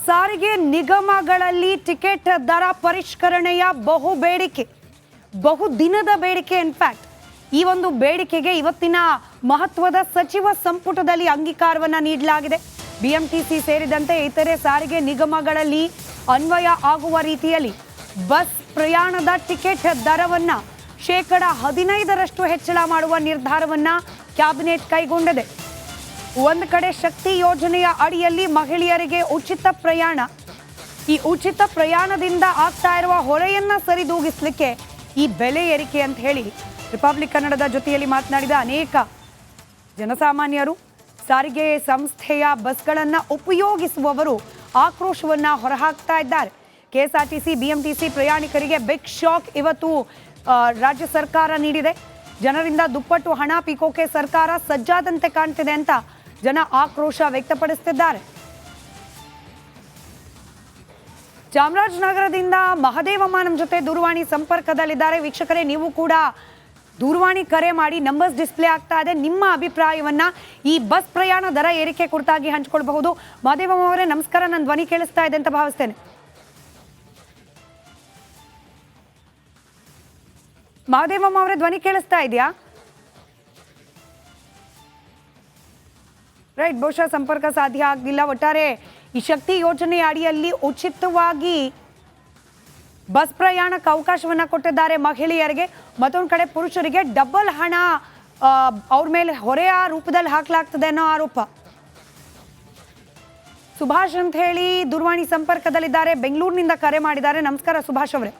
ಸಾರಿಗೆ ನಿಗಮಗಳಲ್ಲಿ ಟಿಕೆಟ್ ದರ ಪರಿಷ್ಕರಣೆಯ ಬಹು ದಿನದ ಬೇಡಿಕೆ. ಇನ್ಫ್ಯಾಕ್ಟ್ ಈ ಒಂದು ಬೇಡಿಕೆಗೆ ಇವತ್ತಿನ ಮಹತ್ವದ ಸಚಿವ ಸಂಪುಟದಲ್ಲಿ ಅಂಗೀಕಾರವನ್ನ ನೀಡಲಾಗಿದೆ. ಬಿಎಂಟಿಸಿ ಸೇರಿದಂತೆ ಇತರೆ ಸಾರಿಗೆ ನಿಗಮಗಳಲ್ಲಿ ಅನ್ವಯ ಆಗುವ ರೀತಿಯಲ್ಲಿ ಬಸ್ ಪ್ರಯಾಣದ ಟಿಕೆಟ್ ದರವನ್ನ 15% ಹೆಚ್ಚಳ ಮಾಡುವ ನಿರ್ಧಾರವನ್ನ ಕ್ಯಾಬಿನೆಟ್ ಕೈಗೊಂಡಿದೆ. ಒಂದು ಕಡೆ ಶಕ್ತಿ ಯೋಜನೆಯ ಅಡಿಯಲ್ಲಿ ಮಹಿಳೆಯರಿಗೆ ಉಚಿತ ಪ್ರಯಾಣ, ಈ ಉಚಿತ ಪ್ರಯಾಣದಿಂದ ಆಗ್ತಾ ಇರುವ ಹೊರೆಯನ್ನ ಸರಿದೂಗಿಸಲಿಕ್ಕೆ ಈ ಬೆಲೆ ಏರಿಕೆ ಅಂತ ಹೇಳಿ ರಿಪಬ್ಲಿಕ್ ಕನ್ನಡದ ಜೊತೆಯಲ್ಲಿ ಮಾತನಾಡಿದ ಅನೇಕ ಜನಸಾಮಾನ್ಯರು, ಸಾರಿಗೆ ಸಂಸ್ಥೆಯ ಬಸ್ಗಳನ್ನ ಉಪಯೋಗಿಸುವವರು ಆಕ್ರೋಶವನ್ನ ಹೊರಹಾಕ್ತಾ ಇದ್ದಾರೆ. ಕೆಎಸ್ಆರ್ಟಿಸಿ ಬಿಎಂಟಿಸಿ ಪ್ರಯಾಣಿಕರಿಗೆ ಬಿಗ್ ಶಾಕ್ ಇವತ್ತು ರಾಜ್ಯ ಸರ್ಕಾರ ನೀಡಿದೆ. ಜನರಿಂದ ದುಪ್ಪಟ್ಟು ಹಣ ಪೀಕೋಕೆ ಸರ್ಕಾರ ಸಜ್ಜಾದಂತೆ ಕಾಣ್ತಿದೆ ಅಂತ ಜನ ಆಕ್ರೋಶ ವ್ಯಕ್ತಪಡಿಸುತ್ತಿದ್ದಾರೆ. ಚಾಮರಾಜನಗರದಿಂದ ಮಹದೇವಮ್ಮ ನಮ್ಮ ಜೊತೆ ದೂರವಾಣಿ ಸಂಪರ್ಕದಲ್ಲಿದ್ದಾರೆ. ವೀಕ್ಷಕರೇ, ನೀವು ಕೂಡ ದೂರವಾಣಿ ಕರೆ ಮಾಡಿ ನಂಬರ್ಸ್ ಡಿಸ್ಪ್ಲೇ ಆಗ್ತಾ ಇದೆ. ನಿಮ್ಮ ಅಭಿಪ್ರಾಯವನ್ನ ಈ ಬಸ್ ಪ್ರಯಾಣ ದರ ಏರಿಕೆ ಕುರಿತಾಗಿ ಹಂಚಿಕೊಳ್ಬಹುದು. ಮಹದೇವಮ್ಮ ಅವರೇ ನಮಸ್ಕಾರ, ನನ್ನ ಧ್ವನಿ ಕೇಳಿಸ್ತಾ ಇದೆ ಅಂತ ಭಾವಿಸ್ತೇನೆ. ಮಹದೇವಮ್ಮ ಅವರೇ, ಧ್ವನಿ ಕೇಳಿಸ್ತಾ ಇದೆಯಾ? ರೈಟ್, ಬಹುಶಃ ಸಂಪರ್ಕ ಸಾಧ್ಯ ಆಗಲಿಲ್ಲ. ಒಟ್ಟಾರೆ ಈ ಶಕ್ತಿ ಯೋಜನೆಯ ಅಡಿಯಲ್ಲಿ ಉಚಿತವಾಗಿ ಬಸ್ ಪ್ರಯಾಣಕ್ಕೆ ಅವಕಾಶವನ್ನ ಕೊಟ್ಟಿದ್ದಾರೆ ಮಹಿಳೆಯರಿಗೆ. ಮತ್ತೊಂದು ಕಡೆ ಪುರುಷರಿಗೆ ಡಬಲ್ ಹಣ ಅವ್ರ ಮೇಲೆ ಹೊರೆಯ ರೂಪದಲ್ಲಿ ಹಾಕಲಾಗ್ತದೆ ಅನ್ನೋ ಆರೋಪ. ಸುಭಾಷ್ ಅಂತ ಹೇಳಿ ದೂರವಾಣಿ ಸಂಪರ್ಕದಲ್ಲಿದ್ದಾರೆ, ಬೆಂಗಳೂರಿನಿಂದ ಕರೆ ಮಾಡಿದ್ದಾರೆ. ನಮಸ್ಕಾರ ಸುಭಾಷ್ ಅವರೇ.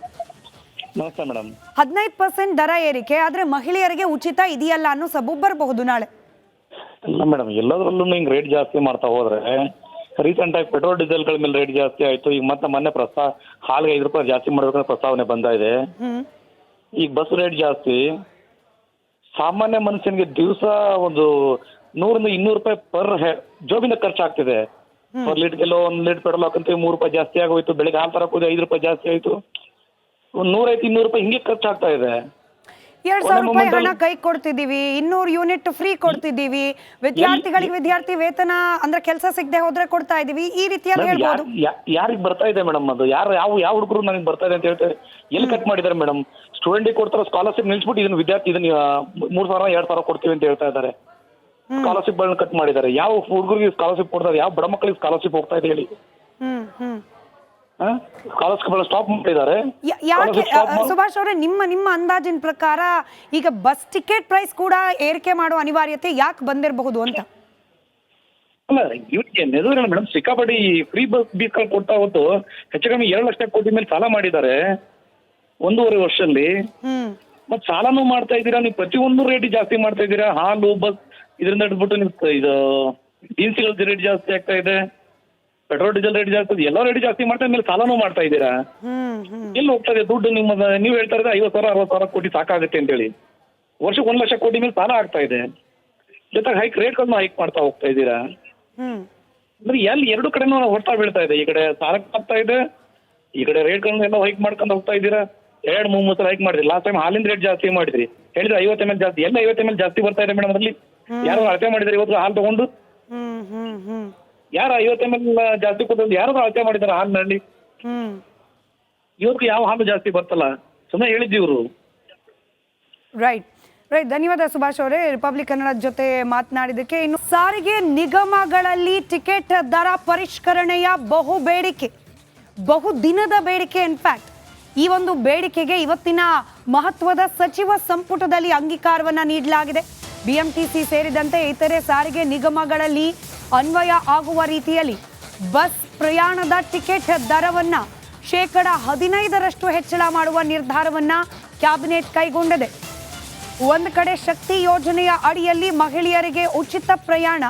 ನಮಸ್ತೆ ಮೇಡಮ್. 15% ದರ ಏರಿಕೆ ಆದ್ರೆ ಮಹಿಳೆಯರಿಗೆ ಉಚಿತ ಇದೆಯಲ್ಲ ಅನ್ನೋ ಸಬೂಬ್ ಬರಬಹುದು ನಾಳೆ. ಇಲ್ಲ ಮೇಡಮ್, ಎಲ್ಲದರಲ್ಲೂ ಹಿಂಗೆ ರೇಟ್ ಜಾಸ್ತಿ ಮಾಡ್ತಾ ಹೋದ್ರೆ ರೀಸೆಂಟ್ ಆಗಿ ಪೆಟ್ರೋಲ್ ಡೀಸೆಲ್ಗಳ ಮೇಲೆ ರೇಟ್ ಜಾಸ್ತಿ ಆಯ್ತು. ಈಗ ಮತ್ತೆ ಮೊನ್ನೆ ಹಾಲಿಗೆ 5 ರೂಪಾಯಿ ಜಾಸ್ತಿ ಮಾಡಬೇಕಂತ ಪ್ರಸ್ತಾವನೆ ಬಂದ ಇದೆ. ಈಗ ಬಸ್ ರೇಟ್ ಜಾಸ್ತಿ, ಸಾಮಾನ್ಯ ಮನುಷ್ಯನಿಗೆ ದಿವಸ ಒಂದು 100-200 ರೂಪಾಯಿ ಪರ್ ಜೋಬಿಂದ ಖರ್ಚಾಗ್ತಿದೆ. ಪರ್ ಲೀಟರ್ ಎಲ್ಲೋ 1 ಲೀಟರ್ ಪೆಟ್ರೋಲ್ ಹಾಕಂತೀವಿ 3 ರೂಪಾಯಿ ಜಾಸ್ತಿ ಆಗೋಯ್ತು. ಬೆಳಿಗ್ಗೆ ಹಾಲು ತರಕ್ಕೆ ಹೋಗಿ 5 ರೂಪಾಯಿ ಜಾಸ್ತಿ ಆಯ್ತು. ಒಂದು 150-200 ರೂಪಾಯಿ ಹಿಂಗೆ ಖರ್ಚಾಗ್ತಾ ಇದೆ. 2,000 ರೂಪಾಯಿ ಹಣ ಕೈ ಕೊಡ್ತಿದ್ದೀವಿ, 200 ಯೂನಿಟ್ ಫ್ರೀ ಕೊಡ್ತಿದ್ದೀವಿ, ವಿದ್ಯಾರ್ಥಿ ವೇತನ ಅಂದ್ರೆ ಕೆಲಸ ಸಿಗದೆ ಹೋದ್ರೆ ಕೊಡ್ತಾ ಇದೀವಿ. ಈ ರೀತಿಯಲ್ಲಿ ಹೇಳ್ಬೋದು. ಯಾರಿಗೆ ಬರ್ತಾ ಇದೆ ಮೇಡಮ್? ಅದು ಯಾವ ಹುಡುಗರು ನನಗೆ ಬರ್ತಾ ಇದೆ ಅಂತ ಹೇಳ್ತಾರೆ. ಎಲ್ಲಿ ಕಟ್ ಮಾಡಿದ್ದಾರೆ ಮೇಡಮ್? ಸ್ಟೂಡೆಂಟಿಗೆ ಕೊಡ್ತಾರ ಸ್ಕಾಲರ್ಶಿಪ್ ನಿಲ್ಸ್ಬಿಟ್ಟು ಇದನ್ನ ವಿದ್ಯಾರ್ಥಿ ಇದನ್ನ 3,000-2,000 ಕೊಡ್ತೀವಿ ಅಂತ ಹೇಳ್ತಾ ಇದ್ದಾರೆ. ಸ್ಕಾಲರ್ಶಿಪ್ ಗಳನ್ನ ಕಟ್ ಮಾಡಿದ್ದಾರೆ. ಯಾವ ಹುಡುಗರಿಗೆ ಸ್ಕಾಲರ್ಶಿಪ್ ಕೊಡ್ತಾರೆ? ಯಾವ ಬಡ ಮಕ್ಕಳಿಗೆ ಸ್ಕಾಲರ್ಶಿಪ್ ಹೋಗ್ತಾ ಇದೆ ಹೇಳಿ? ಸ್ಕಾಲರ್ಶಿಪ್ ಸ್ಟಾಪ್ ಮಾಡಿದ್ದಾರೆ. ಯಾಕೆ ಸುಭಾಷ್ ಅವರೇ, ನಿಮ್ಮ ಅಂದಾಜಿನ ಪ್ರಕಾರ ಈಗ ಬಸ್ ಟಿಕೆಟ್ ಪ್ರೈಸ್ ಕೂಡ ಏರಿಕೆ ಮಾಡುವ ಅನಿವಾರ್ಯತೆ ಯಾಕೆ ಬಂದಿರಬಹುದು ಅಂತ? ಅಲ್ಲ, ಇವತ್ತಿಗೆ ಮೇಡಮ್ ಸಿಕ್ಕಾಪಟ್ಟಿ ಫ್ರೀ ಬಸ್ ಬೀಸ್ಗಳು ಕೊಡ್ತಾ ಹೊತ್ತು ಹೆಚ್ಚು ಕಮ್ಮಿ 2 ಲಕ್ಷ ಕೋಟಿ ಮೇಲೆ ಸಾಲ ಮಾಡಿದ್ದಾರೆ 1.5 ವರ್ಷದಲ್ಲಿ. ಮತ್ ಸಾಲನೂ ಮಾಡ್ತಾ ಇದ್ದೀರಾ, ನೀವು ಪ್ರತಿಯೊಂದು ರೇಟ್ ಜಾಸ್ತಿ ಮಾಡ್ತಾ ಇದ್ದೀರಾ. ಹಾಲು ಬಸ್ ಇದರಿಂದ ಹಿಡ್ಬಿಟ್ಟು ನೀವು ಇದು ದಿನಸಿಗಳ ರೇಟ್ ಜಾಸ್ತಿ ಆಗ್ತಾ ಇದೆ, ಪೆಟ್ರೋಲ್ ಡೀಸೆಲ್ ರೇಟ್ ಜಾಸ್ತಿ, ಎಲ್ಲ ರೇಟ್ ಜಾಸ್ತಿ ಮಾಡ್ತಾ ಮೇಲೆ ಸಾಲನೂ ಮಾಡ್ತಾ ಇದ್ದೀರಾ. ಎಲ್ಲಿ ಹೋಗ್ತಾ ಇದೆ ದುಡ್ಡು? ನೀವು ಹೇಳ್ತಾ ಇದ್ರೆ 50,000-60,000 ಕೋಟಿ ಸಾಕಾಗುತ್ತೆ ಅಂತೇಳಿ ವರ್ಷಕ್ಕೆ 1 ಲಕ್ಷ ಕೋಟಿ ಮೇಲೆ ಸಾಲ ಆಗ್ತಾ ಇದೆ. ಜೊತೆಗೆ ರೇಟ್ಗಳನ್ನ ಹೈಕ್ ಮಾಡ್ತಾ ಹೋಗ್ತಾ ಇದ್ದೀರಾ. ಅಂದ್ರೆ ಎಲ್ಲಿ 2 ಕಡೆನೂ ಹೊಡ್ತಾ ಬೀಳ್ತಾ ಇದೆ. ಈ ಕಡೆ ಸಾಲಕ್ಕೆ ಆಗ್ತಾ ಇದೆ, ಈ ಕಡೆ ರೇಟ್ಗಳನ್ನೆಲ್ಲ ಹೈಕ್ ಮಾಡ್ಕೊಂಡು ಹೋಗ್ತಾ ಇದ್ದೀರಾ. 2-3 ಸಲ ಹೈಕ್ ಮಾಡಿದ್ರಿ. ಲಾಸ್ಟ್ ಟೈಮ್ ಹಾಲಿನ ರೇಟ್ ಜಾಸ್ತಿ ಮಾಡಿದ್ರಿ, ಹೇಳಿದ್ರೆ 50 ml ಜಾಸ್ತಿ. ಎಲ್ಲ 50 ml ಜಾಸ್ತಿ ಬರ್ತಾ ಇದೆ ಮೇಡಮ್. ಅದ್ರಲ್ಲಿ ಯಾರು ಅಳತೆ ಮಾಡಿದಾರೆ ಇವತ್ತು ಹಾಲು ತಗೊಂಡು? ಯಾರು 50 ml ಜಾಸ್ತಿ ಕೊಟ್ಟು ಯಾರು ಅಳತೆ ಮಾಡಿದಾರೆ ಹಾಲಿನಲ್ಲಿ? ಇವತ್ತು ಯಾವ ಹಾಲು ಜಾಸ್ತಿ ಬರ್ತಲ್ಲ, ಸುಮ್ಮನೆ ಹೇಳಿದ್ದೀವ್ರು. ರೈಟ್, ಧನ್ಯವಾದ ಸುಭಾಷ್ ಅವರೇ ರಿಪಬ್ಲಿಕ್ ಕನ್ನಡದ ಜೊತೆ ಮಾತನಾಡಿದಕ್ಕೆ. ಇನ್ನು ಸಾರಿಗೆ ನಿಗಮಗಳಲ್ಲಿ ಟಿಕೆಟ್ ದರ ಪರಿಷ್ಕರಣೆಯ ಬಹು ದಿನದ ಬೇಡಿಕೆ. ಇನ್ಫ್ಯಾಕ್ಟ್ ಈ ಒಂದು ಬೇಡಿಕೆಗೆ ಇವತ್ತಿನ ಮಹತ್ವದ ಸಚಿವ ಸಂಪುಟದಲ್ಲಿ ಅಂಗೀಕಾರವನ್ನ ನೀಡಲಾಗಿದೆ. ಬಿಎಂಟಿಸಿ ಸೇರಿದಂತೆ ಇತರೆ ಸಾರಿಗೆ ನಿಗಮಗಳಲ್ಲಿ ಅನ್ವಯ ಆಗುವ ರೀತಿಯಲ್ಲಿ ಬಸ್ ಪ್ರಯಾಣದ ಟಿಕೆಟ್ ದರವನ್ನ 15% ಹೆಚ್ಚಳ ಮಾಡುವ ನಿರ್ಧಾರವನ್ನ ಕ್ಯಾಬಿನೆಟ್ ಕೈಗೊಂಡಿದೆ. ಒಂದು ಕಡೆ ಶಕ್ತಿ ಯೋಜನೆಯ ಅಡಿಯಲ್ಲಿ ಮಹಿಳೆಯರಿಗೆ ಉಚಿತ ಪ್ರಯಾಣ,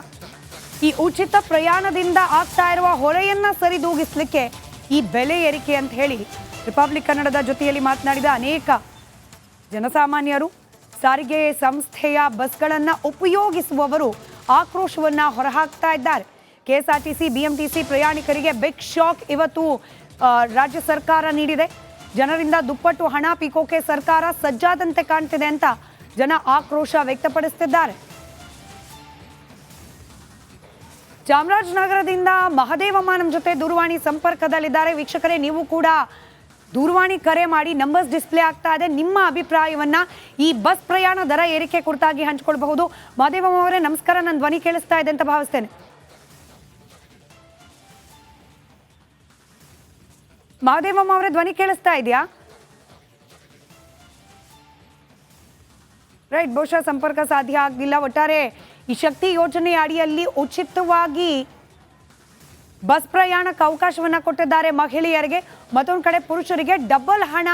ಈ ಉಚಿತ ಪ್ರಯಾಣದಿಂದ ಆಗ್ತಾ ಇರುವ ಹೊರೆಯನ್ನ ಸರಿದೂಗಿಸಲಿಕ್ಕೆ ಈ ಬೆಲೆ ಏರಿಕೆ ಅಂತ ಹೇಳಿ ರಿಪಬ್ಲಿಕ್ ಕನ್ನಡದ ಜೊತೆಯಲ್ಲಿ ಮಾತನಾಡಿದ ಅನೇಕ ಜನಸಾಮಾನ್ಯರು, ಸಾರಿಗೆ ಸಂಸ್ಥೆಯ ಬಸ್ಗಳನ್ನ ಉಪಯೋಗಿಸುವವರು ಆಕ್ರೋಶವನ್ನ ಹೊರಹಾಕ್ತಾ ಇದ್ದಾರೆ. ಕೆಎಸ್ಆರ್ಟಿಸಿ ಬಿಎಂಟಿಸಿ ಪ್ರಯಾಣಿಕರಿಗೆ ಬಿಗ್ ಶಾಕ್ ಇವತ್ತು ರಾಜ್ಯ ಸರ್ಕಾರ ನೀಡಿದೆ. ಜನರಿಂದ ದುಪ್ಪಟ್ಟು ಹಣ ಪೀಕೋಕೆ ಸರ್ಕಾರ ಸಜ್ಜಾದಂತೆ ಕಾಣ್ತಿದೆ ಅಂತ ಜನ ಆಕ್ರೋಶ ವ್ಯಕ್ತಪಡಿಸುತ್ತಿದ್ದಾರೆ. ಚಾಮರಾಜನಗರದಿಂದ ಮಹದೇವಮ್ಮ ನಮ್ಮ ಜೊತೆ ದೂರವಾಣಿ ಸಂಪರ್ಕದಲ್ಲಿದ್ದಾರೆ. ವೀಕ್ಷಕರೇ, ನೀವು ಕೂಡ ದೂರವಾಣಿ ಕರೆ ಮಾಡಿ, ನಂಬರ್ಸ್ ಡಿಸ್ಪ್ಲೇ ಆಗ್ತಾ ಇದೆ. ನಿಮ್ಮ ಅಭಿಪ್ರಾಯವನ್ನ ಈ ಬಸ್ ಪ್ರಯಾಣ ದರ ಏರಿಕೆ ಕುರಿತಾಗಿ ಹಂಚಿಕೊಳ್ಬಹುದು. ಮಹದೇವಮ್ಮ ಅವರೇ ನಮಸ್ಕಾರ, ನನ್ನ ಧ್ವನಿ ಕೇಳಿಸ್ತಾ ಇದೆ ಅಂತ ಭಾವಿಸ್ತೇನೆ. ಮಹದೇವಮ್ಮ ಅವರೇ, ಧ್ವನಿ ಕೇಳಿಸ್ತಾ ಇದೆಯಾ? ರೈಟ್, ಬಹುಶಃ ಸಂಪರ್ಕ ಸಾಧ್ಯ ಆಗಲಿಲ್ಲ. ಒಟ್ಟಾರೆ ಈ ಶಕ್ತಿ ಯೋಜನೆ ಅಡಿಯಲ್ಲಿ ಉಚಿತವಾಗಿ ಬಸ್ ಪ್ರಯಾಣಕ್ಕೆ ಅವಕಾಶವನ್ನ ಕೊಟ್ಟಿದ್ದಾರೆ ಮಹಿಳೆಯರಿಗೆ. ಮತ್ತೊಂದು ಕಡೆ ಪುರುಷರಿಗೆ ಡಬಲ್ ಹಣ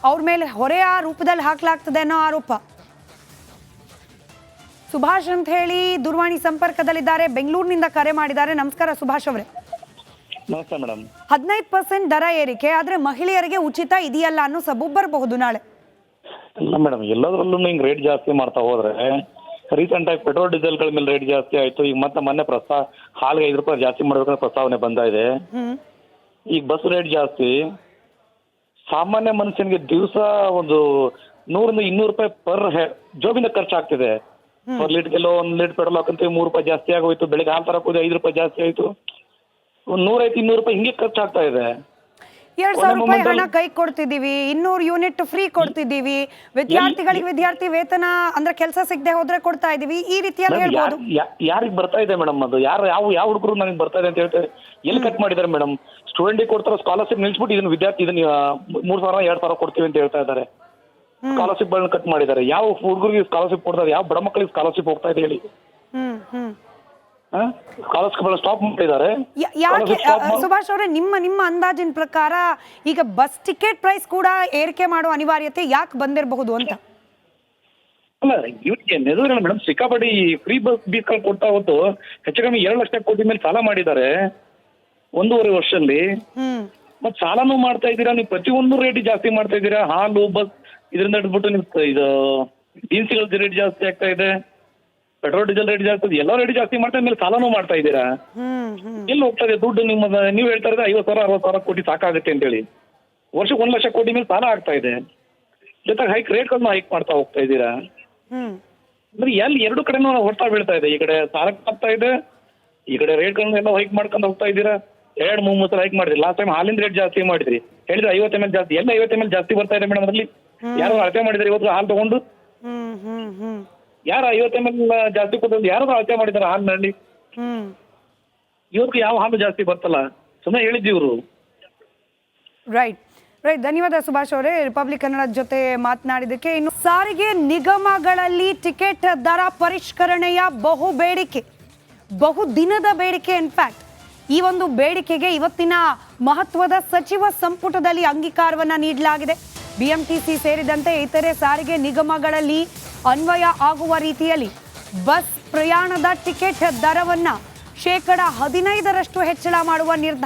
ಅವ್ರ ಮೇಲೆ ಹೊರೆಯ ರೂಪದಲ್ಲಿ ಹಾಕಲಾಗ್ತದೆ ಅನ್ನೋ ಆರೋಪ. ಸುಭಾಷ್ ಅಂತ ಹೇಳಿ ದೂರವಾಣಿ ಸಂಪರ್ಕದಲ್ಲಿದ್ದಾರೆ, ಬೆಂಗಳೂರಿನಿಂದ ಕರೆ ಮಾಡಿದ್ದಾರೆ. ನಮಸ್ಕಾರ ಸುಭಾಷ್ ಅವರೇ. ನಮಸ್ತೆ ಮೇಡಮ್. 15% ದರ ಏರಿಕೆ, ಆದ್ರೆ ಮಹಿಳೆಯರಿಗೆ ಉಚಿತ ಇದೆಯಲ್ಲ ಅನ್ನೋ ಸಬೂಬ್ ಬರಬಹುದು ನಾಳೆ. ಇಲ್ಲ ಮೇಡಮ್, ಎಲ್ಲದರಲ್ಲೂ ಹಿಂಗೆ ರೇಟ್ ಜಾಸ್ತಿ ಮಾಡ್ತಾ ಹೋದ್ರೆ ರೀಸೆಂಟ್ ಆಗಿ ಪೆಟ್ರೋಲ್ ಡೀಸೆಲ್ಗಳ ಮೇಲೆ ರೇಟ್ ಜಾಸ್ತಿ ಆಯ್ತು. ಈಗ ಮತ್ತೆ ಮೊನ್ನೆ ಹಾಲಿಗೆ 5 ರೂಪಾಯಿ ಜಾಸ್ತಿ ಮಾಡಬೇಕಂತ ಪ್ರಸ್ತಾವನೆ ಬಂದ ಇದೆ. ಈಗ ಬಸ್ ರೇಟ್ ಜಾಸ್ತಿ, ಸಾಮಾನ್ಯ ಮನುಷ್ಯನಿಗೆ ದಿವಸ ಒಂದು 100-200 ರೂಪಾಯಿ ಪರ್ ಜೋಬಿಂದ ಖರ್ಚಾಗ್ತಿದೆ. ಪರ್ ಲೀಟ್ಗೆಲ್ಲೋ 1 ಲೀಟರ್ ಪೆಟ್ರೋಲ್ ಹಾಕಂತೀವಿ 3 ರೂಪಾಯಿ ಜಾಸ್ತಿ ಆಗೋಯ್ತು. ಬೆಳಿಗ್ಗೆ ಹಾಲು ತರಕ್ಕೆ ಹೋಗಿ 5 ರೂಪಾಯಿ ಜಾಸ್ತಿ ಆಯ್ತು. ಒಂದು 150-200 ರೂಪಾಯಿ ಹಿಂಗೆ ಖರ್ಚಾಗ್ತಾ ಇದೆ. 2,000 ರೂಪಾಯಿ ಹಣ ಕೈ ಕೊಡ್ತಿದ್ದೀವಿ, 200 ಯೂನಿಟ್ ಫ್ರೀ ಕೊಡ್ತಿದ್ದೀವಿ. ವಿದ್ಯಾರ್ಥಿಗಳಿಗೆ ವಿದ್ಯಾರ್ಥಿ ವೇತನ ಅಂದ್ರೆ ಕೆಲಸ ಸಿಗದೆ ಹೋದ್ರೆ ಕೊಡ್ತಾ ಇದೀವಿ. ಈ ರೀತಿಯಾಗಿ ಹೇಳ್ಬೋದು. ಯಾರಿಗೆ ಬರ್ತಾ ಇದೆ ಮೇಡಮ್? ಅದು ಯಾವ ಹುಡುಗರು ನನಗೆ ಬರ್ತಾ ಇದೆ ಅಂತ ಹೇಳ್ತಾರೆ. ಎಲ್ಲಿ ಕಟ್ ಮಾಡಿದ್ದಾರೆ ಮೇಡಮ್? ಸ್ಟೂಡೆಂಟಿಗೆ ಕೊಡ್ತಾರೋ ಸ್ಕಾಲರ್ಶಿಪ್ ನಿಲ್ಸ್ಬಿಟ್ಟು ಇದನ್ನ ವಿದ್ಯಾರ್ಥಿ ಇದನ್ನ 3,000-2,000 ಕೊಡ್ತೀವಿ ಅಂತ ಹೇಳ್ತಾ ಇದ್ದಾರೆ. ಸ್ಕಾಲರ್ಶಿಪ್ ಗಳನ್ನ ಕಟ್ ಮಾಡಿದ್ದಾರೆ. ಯಾವ ಹುಡುಗರಿಗೆ ಸ್ಕಾಲರ್ಶಿಪ್ ಕೊಡ್ತಾರೆ? ಯಾವ ಬಡ ಮಕ್ಕಳಿಗೆ ಸ್ಕಾಲರ್ಶಿಪ್ ಹೋಗ್ತಾ ಇದೆ ಹೇಳಿ? ಸ್ಕಾಲರ್ಶಿಪ್ ಸ್ಟಾಪ್ ಮಾಡಿದ್ದಾರೆ. ಯಾಕೆ ಸುಭಾಷ್ ಅವರೇ, ನಿಮ್ಮ ಅಂದಾಜಿನ ಪ್ರಕಾರ ಈಗ ಬಸ್ ಟಿಕೆಟ್ ಪ್ರೈಸ್ ಕೂಡ ಏರಿಕೆ ಮಾಡುವ ಅನಿವಾರ್ಯತೆ ಯಾಕೆ ಬಂದಿರಬಹುದು ಅಂತ? ಅಲ್ಲ, ಇವತ್ತಿಗೆ ನೆದರ್ಲ್ಯಾಂಡ್ ಮೇಡಮ್ ಸಿಕ್ಕಾಪಟ್ಟಿ ಫ್ರೀ ಬಸ್ ಬೀಸ್ಗಳು ಕೊಡ್ತಾ ಹೊತ್ತು ಹೆಚ್ಚು ಕಮ್ಮಿ 2 ಲಕ್ಷ ಕೋಟಿ ಮೇಲೆ ಸಾಲ ಮಾಡಿದ್ದಾರೆ 1.5 ವರ್ಷದಲ್ಲಿ. ಮತ್ ಸಾಲನೂ ಮಾಡ್ತಾ ಇದ್ದೀರಾ, ನೀವು ಪ್ರತಿಯೊಂದು ರೇಟ್ ಜಾಸ್ತಿ ಮಾಡ್ತಾ ಇದ್ದೀರಾ. ಹಾಲು, ಬಸ್ ಇದರಿಂದ ಹಿಡ್ಬಿಟ್ಟು ನೀವು ಇದು ದಿನಸಿಗಳ ರೇಟ್ ಜಾಸ್ತಿ ಆಗ್ತಾ ಇದೆ, ಪೆಟ್ರೋಲ್ ಡೀಸೆಲ್ ರೇಟ್ ಜಾಸ್ತಿ, ಎಲ್ಲ ರೇಟ್ ಜಾಸ್ತಿ ಮಾಡ್ತಾ ಮೇಲೆ ಸಾಲನೂ ಮಾಡ್ತಾ ಇದ್ದೀರಾ. ಎಲ್ಲಿ ಹೋಗ್ತಾ ಇದೆ ದುಡ್ಡು? ನೀವು ಹೇಳ್ತಾ ಇದ್ರೆ 50,000-60,000 ಕೋಟಿ ಸಾಕಾಗುತ್ತೆ ಅಂತೇಳಿ ವರ್ಷಕ್ಕೆ 1 ಲಕ್ಷ ಕೋಟಿ ಮೇಲೆ ಸಾಲ ಆಗ್ತಾ ಇದೆ. ಜೊತೆಗೆ ರೇಟ್ಗಳನ್ನ ಹೈಕ್ ಮಾಡ್ತಾ ಹೋಗ್ತಾ ಇದ್ದೀರಾ. ಅಂದ್ರೆ ಎಲ್ಲಿ ಎರಡು ಕಡೆನೂ ಹೊಡ್ತಾ ಬೀಳ್ತಾ ಇದೆ. ಈ ಕಡೆ ಸಾಲಕ್ಕೆ ಆಗ್ತಾ ಇದೆ, ಈ ಕಡೆ ರೇಟ್ಗಳನ್ನೆಲ್ಲ ಹೈಕ್ ಮಾಡ್ಕೊಂಡು ಹೋಗ್ತಾ ಇದ್ದೀರಾ. 2-3 ಸಲ ಹೈಕ್ ಮಾಡಿದ್ರಿ. ಲಾಸ್ಟ್ ಟೈಮ್ ಹಾಲಿನ ರೇಟ್ ಜಾಸ್ತಿ ಮಾಡಿದ್ರಿ, ಹೇಳಿದ್ರೆ 50 ml ಜಾಸ್ತಿ. ಎಲ್ಲ 50 ml ಜಾಸ್ತಿ ಬರ್ತಾ ಇದೆ ಮೇಡಮ್. ಅದ್ರಲ್ಲಿ ಯಾರು ಅಳತೆ ಮಾಡಿದಾರೆ ಇವತ್ತು ಹಾಲು ತಗೊಂಡು? ಯಾರು 50 ml ಜಾಸ್ತಿ ಕೊಟ್ಟು ಯಾರು ಅಳತೆ ಮಾಡಿದಾರೆ ಹಾಲಿನಲ್ಲಿ? ಇವತ್ತು ಯಾವ ಹಾಲು ಜಾಸ್ತಿ ಬರ್ತಲ್ಲ, ಸುಮ್ಮನೆ ಹೇಳಿದ್ವಿ ಇವರು. ರೈಟ್, ಧನ್ಯವಾದ ಸುಭಾಷ್ ಅವರೇ ರಿಪಬ್ಲಿಕ್ ಕನ್ನಡ ಜೊತೆ ಮಾತನಾಡಿದಕ್ಕೆ. ಇನ್ನು ಸಾರಿಗೆ ನಿಗಮಗಳಲ್ಲಿ ಟಿಕೆಟ್ ದರ ಪರಿಷ್ಕರಣೆಯ ಬಹು ದಿನದ ಬೇಡಿಕೆ. ಇನ್ಫ್ಯಾಕ್ಟ್ ಈ ಒಂದು ಬೇಡಿಕೆಗೆ ಇವತ್ತಿನ ಮಹತ್ವದ ಸಚಿವ ಸಂಪುಟದಲ್ಲಿ ಅಂಗೀಕಾರವನ್ನ ನೀಡಲಾಗಿದೆ. ಬಿಎಂಟಿಸಿ ಸೇರಿದಂತೆ ಇತರೆ ಸಾರಿಗೆ ನಿಗಮಗಳಲ್ಲಿ ಅನ್ವಯ ಆಗುವ ರೀತಿಯಲ್ಲಿ ಬಸ್ ಪ್ರಯಾಣದ ಟಿಕೆಟ್ ದರವನ್ನ 15% ಹೆಚ್ಚಳ ಮಾಡುವ ನಿರ್ಧಾರ